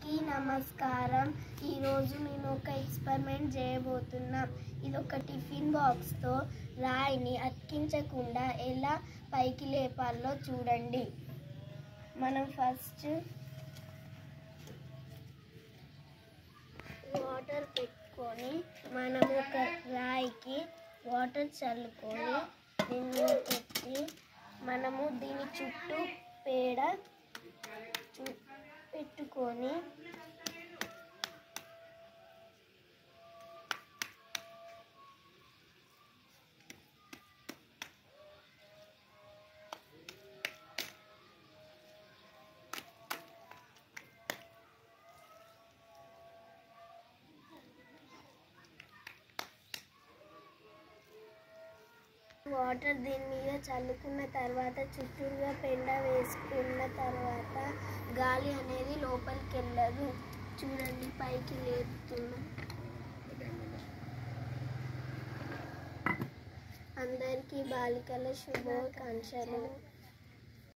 అందరికీ నమస్కారం. ఈరోజు నేను ఒక ఎక్స్పెరిమెంట్ చేయబోతున్నా. ఇది ఒక టిఫిన్ బాక్స్తో రాయిని అతికించకుండా ఎలా పైకి లేపాలో చూడండి. మనం ఫస్ట్ వాటర్ పెట్టుకొని మనము ఒక రాయికి వాటర్ చల్లుకొని దీన్ని పెట్టి మనము దీని చుట్టూ పేడ పెట్టుకొని వాటర్ దీని మీద చల్లుకున్న తర్వాత చుట్టూరుగా పెండ వేసుకున్న తర్వాత గాలి అనేది లోపలికి వెళ్ళదు. చూడండి, పైకి లేపుతున్నాం. అందరికీ బాలికల శుభాకాంక్షలు.